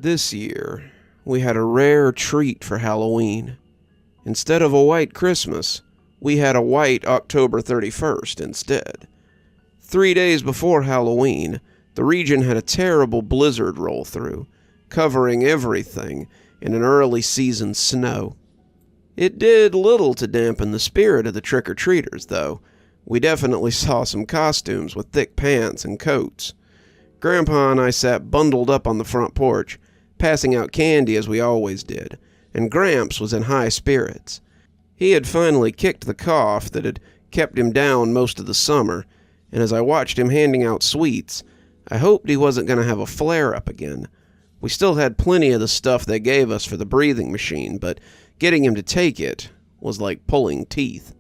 This year, we had a rare treat for Halloween. Instead of a white Christmas, we had a white October 31st instead. 3 days before Halloween, the region had a terrible blizzard roll through, covering everything in an early season snow. It did little to dampen the spirit of the trick-or-treaters, though. We definitely saw some costumes with thick pants and coats. Grandpa and I sat bundled up on the front porch, passing out candy as we always did, and Gramps was in high spirits. He had finally kicked the cough that had kept him down most of the summer, and as I watched him handing out sweets, I hoped he wasn't going to have a flare-up again. We still had plenty of the stuff they gave us for the breathing machine, but getting him to take it was like pulling teeth.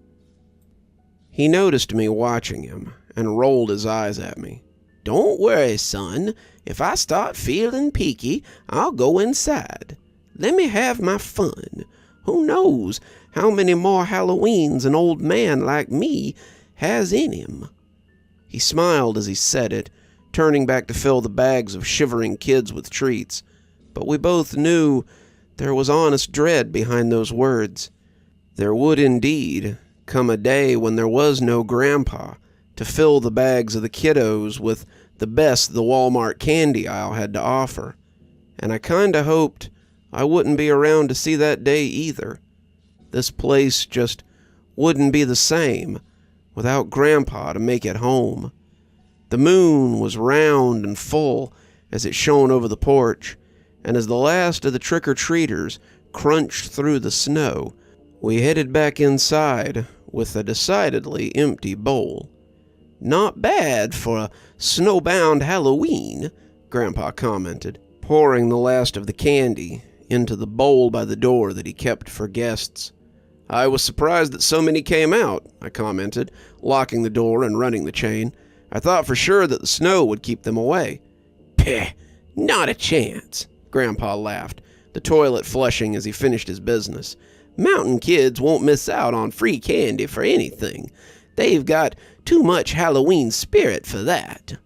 He noticed me watching him and rolled his eyes at me. "Don't worry, son. If I start feeling peaky, I'll go inside. Let me have my fun. Who knows how many more Halloweens an old man like me has in him." He smiled as he said it, turning back to fill the bags of shivering kids with treats. But we both knew there was honest dread behind those words. There would indeed come a day when there was no Grandpa to fill the bags of the kiddos with the best the Walmart candy aisle had to offer. And I kinda hoped I wouldn't be around to see that day either. This place just wouldn't be the same without Grandpa to make it home. The moon was round and full as it shone over the porch, and as the last of the trick-or-treaters crunched through the snow, we headed back inside with a decidedly empty bowl. "Not bad for a snowbound Halloween," Grandpa commented, pouring the last of the candy into the bowl by the door that he kept for guests. "I was surprised that so many came out," I commented, locking the door and running the chain. "I thought for sure that the snow would keep them away." "Peh, not a chance," Grandpa laughed, the toilet flushing as he finished his business. "Mountain kids won't miss out on free candy for anything. They've got too much Halloween spirit for that."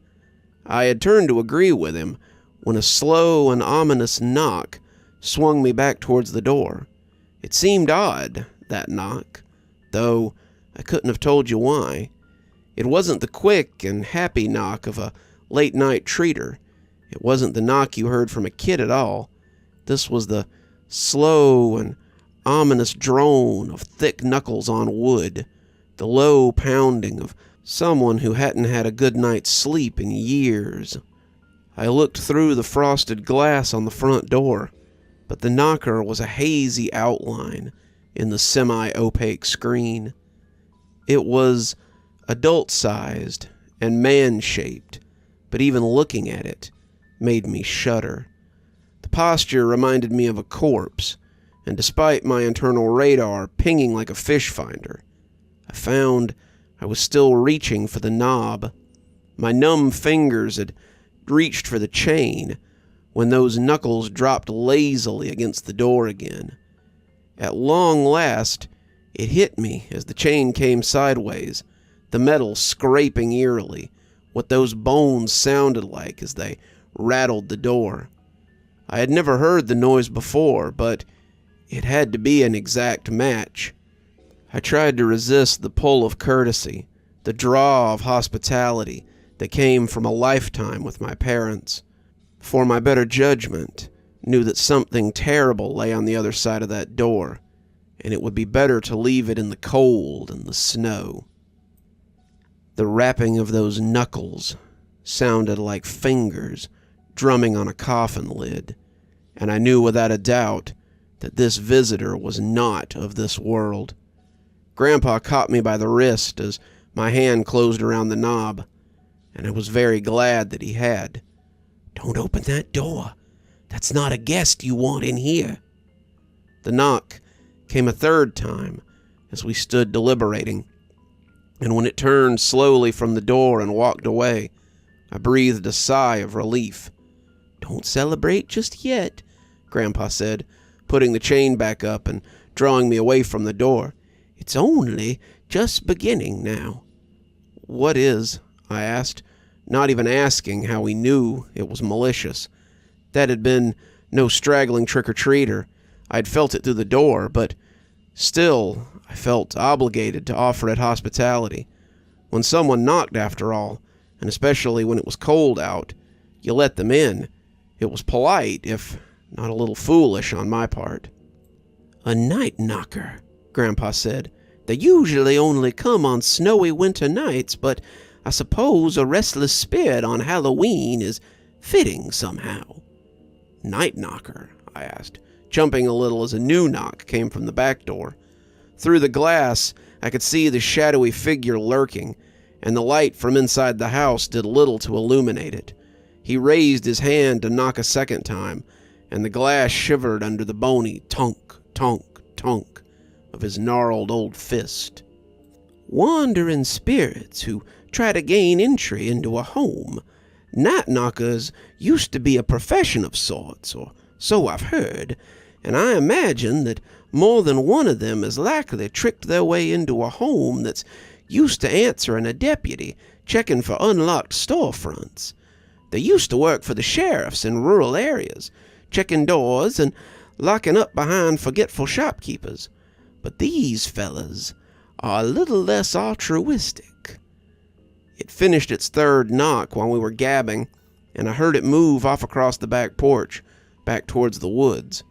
I had turned to agree with him when a slow and ominous knock swung me back towards the door. It seemed odd, that knock, though I couldn't have told you why. It wasn't the quick and happy knock of a late-night treater. It wasn't the knock you heard from a kid at all. This was the slow and ominous drone of thick knuckles on wood, the low pounding of someone who hadn't had a good night's sleep in years. I looked through the frosted glass on the front door, but the knocker was a hazy outline in the semi-opaque screen. It was adult-sized and man-shaped, but even looking at it made me shudder. The posture reminded me of a corpse, and despite my internal radar pinging like a fish finder, I found I was still reaching for the knob. My numb fingers had reached for the chain when those knuckles dropped lazily against the door again. At long last, it hit me as the chain came sideways, the metal scraping eerily, what those bones sounded like as they rattled the door. I had never heard the noise before, but it had to be an exact match. I tried to resist the pull of courtesy, the draw of hospitality that came from a lifetime with my parents. For my better judgment knew that something terrible lay on the other side of that door, and it would be better to leave it in the cold and the snow. The rapping of those knuckles sounded like fingers drumming on a coffin lid, and I knew without a doubt that this visitor was not of this world. Grandpa caught me by the wrist as my hand closed around the knob, and I was very glad that he had. "Don't open that door. That's not a guest you want in here." The knock came a third time as we stood deliberating, and when it turned slowly from the door and walked away, I breathed a sigh of relief. "Don't celebrate just yet," Grandpa said, putting the chain back up and drawing me away from the door. "It's only just beginning now." "What is?" I asked, not even asking how he knew it was malicious. That had been No straggling trick-or-treater. I'd felt it through the door, but still, I felt obligated to offer it hospitality. When someone knocked, after all, and especially when it was cold out, you let them in. It was polite, if not a little foolish on my part. "A night knocker," Grandpa said. "They usually only come on snowy winter nights, but I suppose a restless spirit on Halloween is fitting somehow." "Night knocker?" I asked, jumping a little as a new knock came from the back door. Through the glass, I could see the shadowy figure lurking, and the light from inside the house did little to illuminate it. He raised his hand to knock a second time, and the glass shivered under the bony tonk, tonk, tonk of his gnarled old fist. "Wandering spirits who try to gain entry into a home. Night knockers used to be a profession of sorts, or so I've heard, and I imagine that more than one of them has likely tricked their way into a home that's used to answering a deputy checking for unlocked storefronts. They used to work for the sheriffs in rural areas, checking doors and locking up behind forgetful shopkeepers. But these fellas are a little less altruistic." It finished its third knock while we were gabbing, and I heard it move off across the back porch, back towards the woods.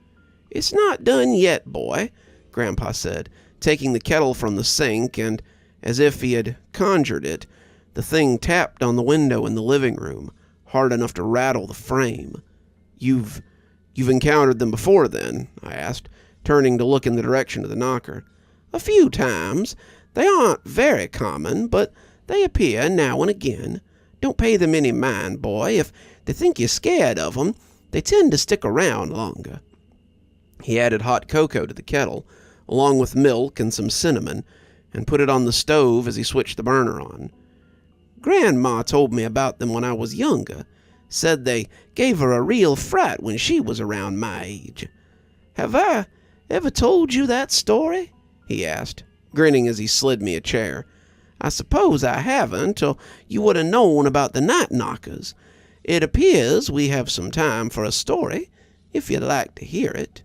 "It's not done yet, boy," Grandpa said, taking the kettle from the sink, and, as if he had conjured it, the thing tapped on the window in the living room, hard enough to rattle the frame. You've encountered them before, then?" I asked, turning to look in the direction of the knocker. "A few times. They aren't very common, but they appear now and again. Don't pay them any mind, boy. If they think you're scared of them, they tend to stick around longer." He added hot cocoa to the kettle, along with milk and some cinnamon, and put it on the stove as he switched the burner on. "Grandma told me about them when I was younger. Said they gave her a real fright when she was around my age. Have I ever told you that story?" he asked, grinning as he slid me a chair. "I suppose I haven't, or you would have known about the night knockers. It appears we have some time for a story, if you'd like to hear it."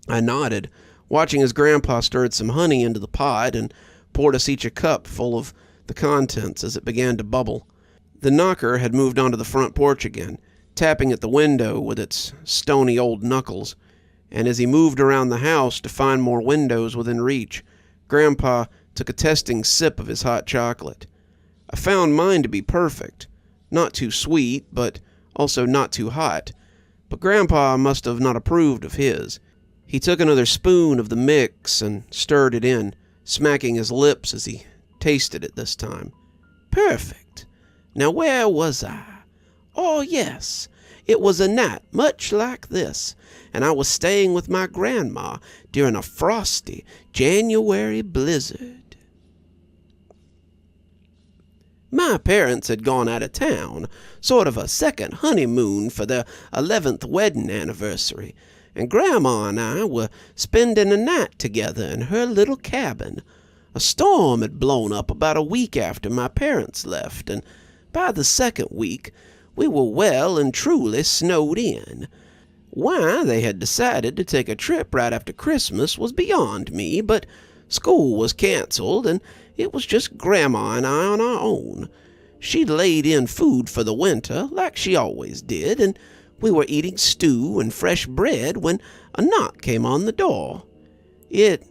I nodded, watching as Grandpa stirred some honey into the pot and poured us each a cup full of the contents as it began to bubble. The knocker had moved onto the front porch again, tapping at the window with its stony old knuckles, and as he moved around the house to find more windows within reach, Grandpa took a testing sip of his hot chocolate. I found mine to be perfect. Not too sweet, but also not too hot. But Grandpa must have not approved of his. He took another spoon of the mix and stirred it in, smacking his lips as he tasted it this time. "Perfect. Now where was I? Oh, yes. It was a night much like this, and I was staying with my grandma during a frosty January blizzard. My parents had gone out of town, sort of a second honeymoon for their 11th wedding anniversary, and Grandma and I were spending a night together in her little cabin. A storm had blown up about a week after my parents left, and by the second week we were well and truly snowed in. Why they had decided to take a trip right after Christmas was beyond me, but school was canceled, and it was just Grandma and I on our own. She'd laid in food for the winter, like she always did, and we were eating stew and fresh bread when a knock came on the door. It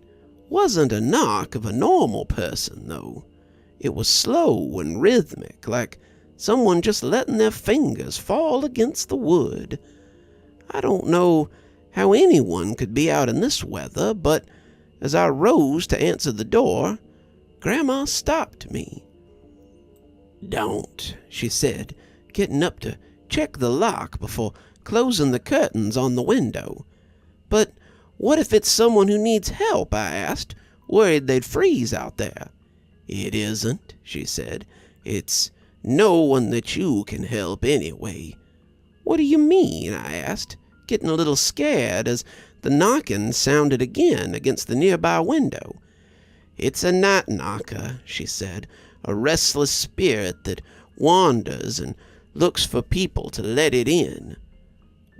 wasn't a knock of a normal person, though. It was slow and rhythmic, like someone just letting their fingers fall against the wood. I don't know how anyone could be out in this weather, but as I rose to answer the door, Grandma stopped me. "Don't," she said, getting up to check the lock before closing the curtains on the window. "But what if it's someone who needs help?" I asked, worried they'd freeze out there. "It isn't," she said. "It's no one that you can help anyway." "What do you mean?" I asked, getting a little scared as the knocking sounded again against the nearby window. "It's a night knocker," she said, "a restless spirit that wanders and looks for people to let it in."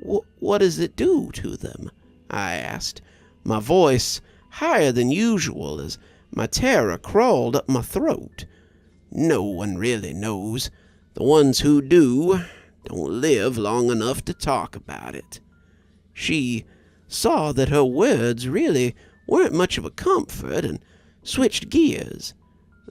What does it do to them?" I asked, my voice higher than usual as my terror crawled up my throat. "No one really knows. The ones who do don't live long enough to talk about it." She saw that her words really weren't much of a comfort and switched gears.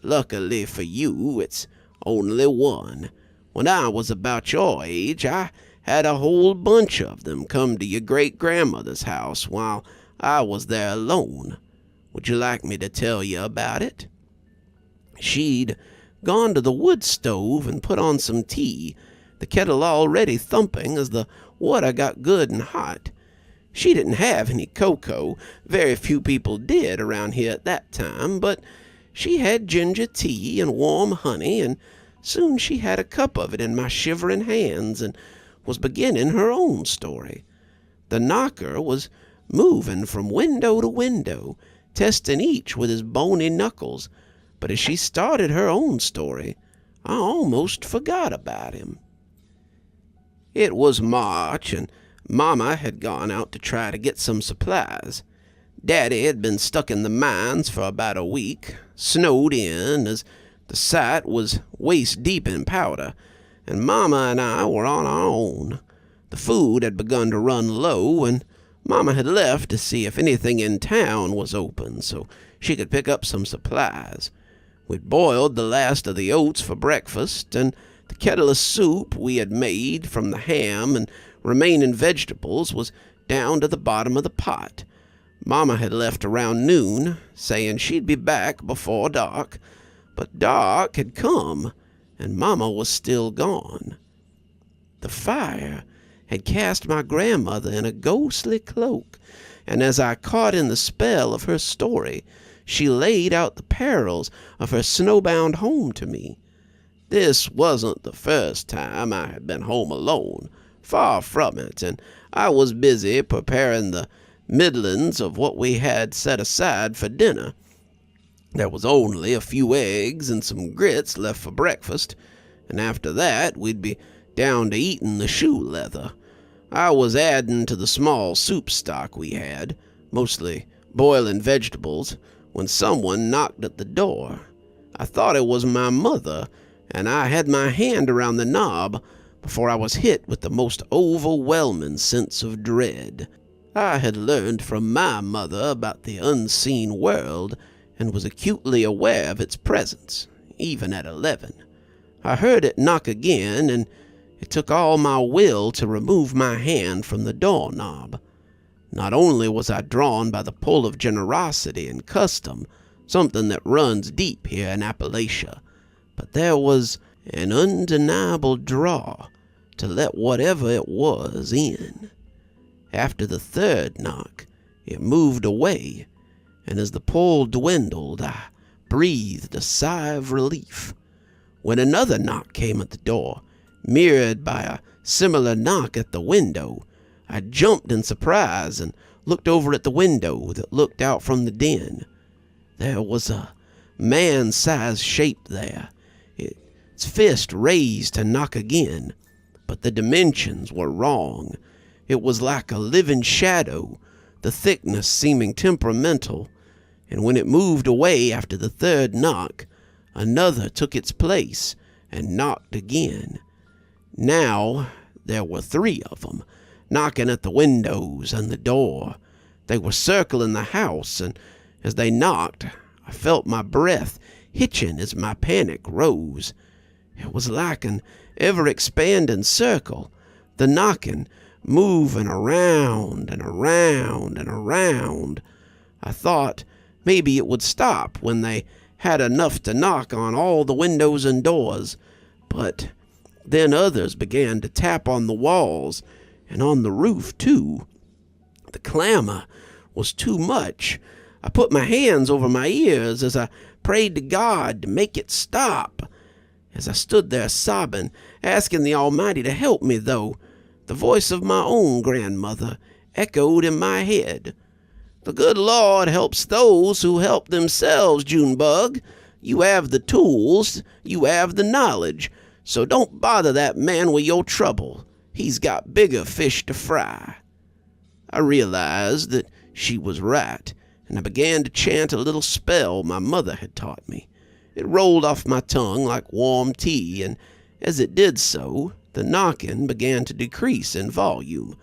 "Luckily for you, it's only one. When I was about your age, I had a whole bunch of them come to your great-grandmother's house while I was there alone. Would you like me to tell you about it?" She'd gone to the wood stove and put on some tea, the kettle already thumping as the water got good and hot. She didn't have any cocoa. Very few people did around here at that time, but she had ginger tea and warm honey, and soon she had a cup of it in my shivering hands and was beginning her own story. The knocker was moving from window to window, testing each with his bony knuckles, but as she started her own story, I almost forgot about him. It was March, and Mama had gone out to try to get some supplies. Daddy had been stuck in the mines for about a week, snowed in as the site was waist-deep in powder, and Mama and I were on our own. The food had begun to run low, and Mama had left to see if anything in town was open so she could pick up some supplies. We'd boiled the last of the oats for breakfast, and the kettle of soup we had made from the ham and remaining vegetables was down to the bottom of the pot. Mama had left around noon, saying she'd be back before dark, but dark had come, and Mama was still gone. The fire had cast my grandmother in a ghostly cloak, and as I caught in the spell of her story, she laid out the perils of her snowbound home to me. This wasn't the first time I had been home alone, far from it, and I was busy preparing the middlings of what we had set aside for dinner. There was only a few eggs and some grits left for breakfast, and after that we'd be down to eating the shoe leather. I was adding to the small soup stock we had, mostly boiling vegetables, when someone knocked at the door. I thought it was my mother, and I had my hand around the knob before I was hit with the most overwhelming sense of dread. I had learned from my mother about the unseen world and was acutely aware of its presence, even at 11. I heard it knock again, and it took all my will to remove my hand from the doorknob. Not only was I drawn by the pull of generosity and custom, something that runs deep here in Appalachia, but there was an undeniable draw to let whatever it was in. After the third knock, it moved away, and as the pull dwindled, I breathed a sigh of relief. When another knock came at the door, mirrored by a similar knock at the window, I jumped in surprise and looked over at the window that looked out from the den. There was a man-sized shape there, its fist raised to knock again, but the dimensions were wrong. It was like a living shadow, the thickness seeming temperamental, and when it moved away after the third knock, another took its place and knocked again. Now there were 3 of them, knocking at the windows and the door. They were circling the house, and as they knocked, I felt my breath hitching as my panic rose. It was like an ever-expanding circle, the knocking moving around and around and around. I thought maybe it would stop when they had enough to knock on all the windows and doors, but then others began to tap on the walls and on the roof, too. The clamor was too much. I put my hands over my ears as I prayed to God to make it stop. As I stood there sobbing, asking the Almighty to help me, though, the voice of my own grandmother echoed in my head. "The good Lord helps those who help themselves, Junebug. You have the tools, you have the knowledge, so don't bother that man with your trouble. He's got bigger fish to fry." I realized that she was right, and I began to chant a little spell my mother had taught me. It rolled off my tongue like warm tea, and as it did so, the knocking began to decrease in volume.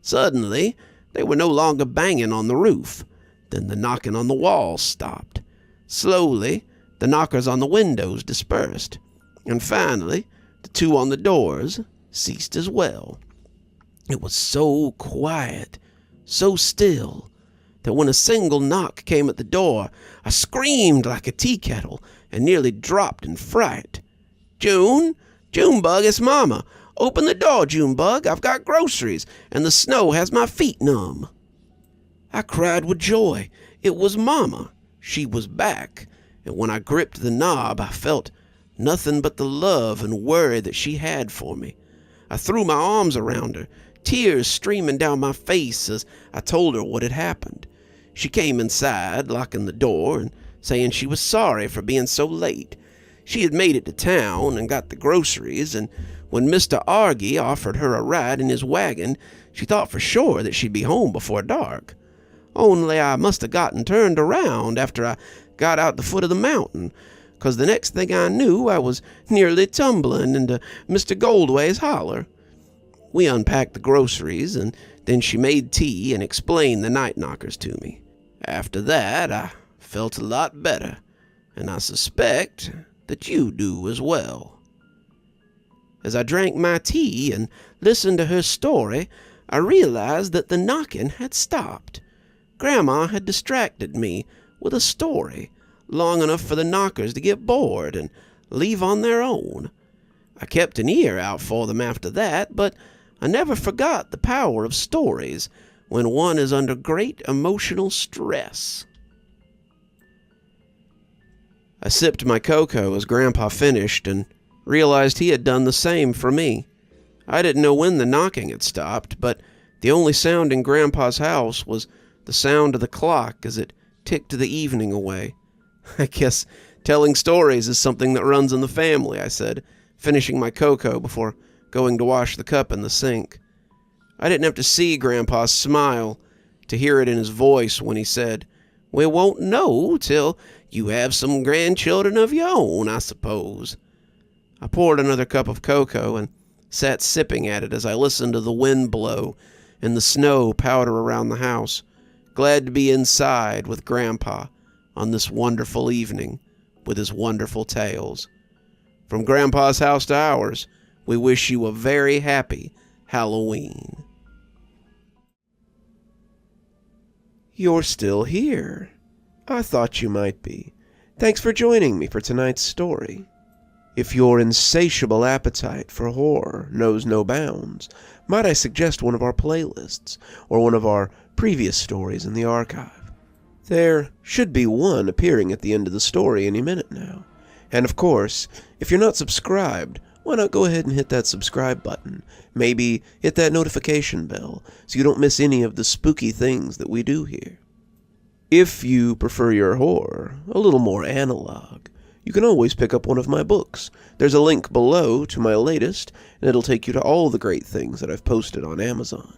Suddenly, they were no longer banging on the roof. Then the knocking on the walls stopped. Slowly, the knockers on the windows dispersed, and finally, the two on the doors ceased as well. It was so quiet, so still, that when a single knock came at the door, I screamed like a tea kettle and nearly dropped in fright. "June! Junebug, it's Mama! Open the door, Junebug! I've got groceries, and the snow has my feet numb." I cried with joy. It was Mama. She was back, and when I gripped the knob, I felt nothing but the love and worry that she had for me. I threw my arms around her, tears streaming down my face as I told her what had happened. She came inside, locking the door and saying she was sorry for being so late. She had made it to town and got the groceries, and when Mr. Argy offered her a ride in his wagon, she thought for sure that she'd be home before dark. Only I must have gotten turned around after I got out the foot of the mountain, 'cause the next thing I knew I was nearly tumbling into Mr. Goldway's holler. We unpacked the groceries, and then she made tea and explained the night knockers to me. After that, I felt a lot better, and I suspect that you do as well. As I drank my tea and listened to her story, I realized that the knocking had stopped. Grandma had distracted me with a story long enough for the knockers to get bored and leave on their own. I kept an ear out for them after that, but I never forgot the power of stories when one is under great emotional stress. I sipped my cocoa as Grandpa finished and realized he had done the same for me. I didn't know when the knocking had stopped, but the only sound in Grandpa's house was the sound of the clock as it ticked the evening away. "I guess telling stories is something that runs in the family," I said, finishing my cocoa before going to wash the cup in the sink. I didn't have to see Grandpa smile to hear it in his voice when he said, "We won't know till you have some grandchildren of your own, I suppose." I poured another cup of cocoa and sat sipping at it as I listened to the wind blow and the snow powder around the house, glad to be inside with Grandpa on this wonderful evening with his wonderful tales. From Grandpa's house to ours, we wish you a very happy Halloween. You're still here. I thought you might be. Thanks for joining me for tonight's story. If your insatiable appetite for horror knows no bounds, might I suggest one of our playlists, or one of our previous stories in the archive? There should be one appearing at the end of the story any minute now. And of course, if you're not subscribed, why not go ahead and hit that subscribe button? Maybe hit that notification bell so you don't miss any of the spooky things that we do here. If you prefer your horror a little more analog, you can always pick up one of my books. There's a link below to my latest, and it'll take you to all the great things that I've posted on Amazon.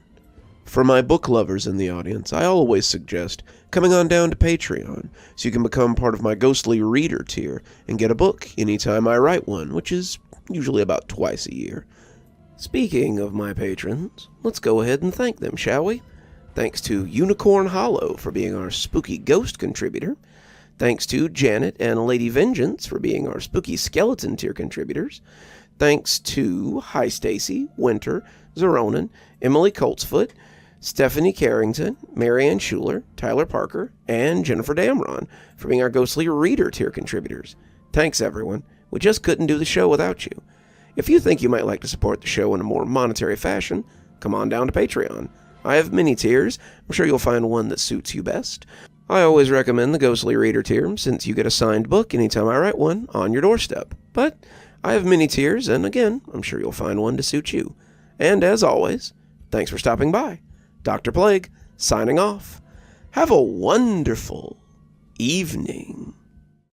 For my book lovers in the audience, I always suggest coming on down to Patreon so you can become part of my ghostly reader tier and get a book anytime I write one, which is usually about twice a year. Speaking of my patrons, let's go ahead and thank them, shall we? Thanks to Unicorn Hollow for being our spooky ghost contributor. Thanks to Janet and Lady Vengeance for being our spooky skeleton tier contributors. Thanks to Hi Stacy, Winter, Xaronan, Emily Coltsfoot, Stephanie Carrington, Marianne Schuler, Tyler Parker, and Jennifer Damron for being our ghostly reader tier contributors. Thanks, everyone. We just couldn't do the show without you. If you think you might like to support the show in a more monetary fashion, come on down to Patreon. I have many tiers. I'm sure you'll find one that suits you best. I always recommend the Ghostly Reader tier, since you get a signed book anytime I write one on your doorstep. But I have many tiers, and again, I'm sure you'll find one to suit you. And as always, thanks for stopping by. Dr. Plague, signing off. Have a wonderful evening.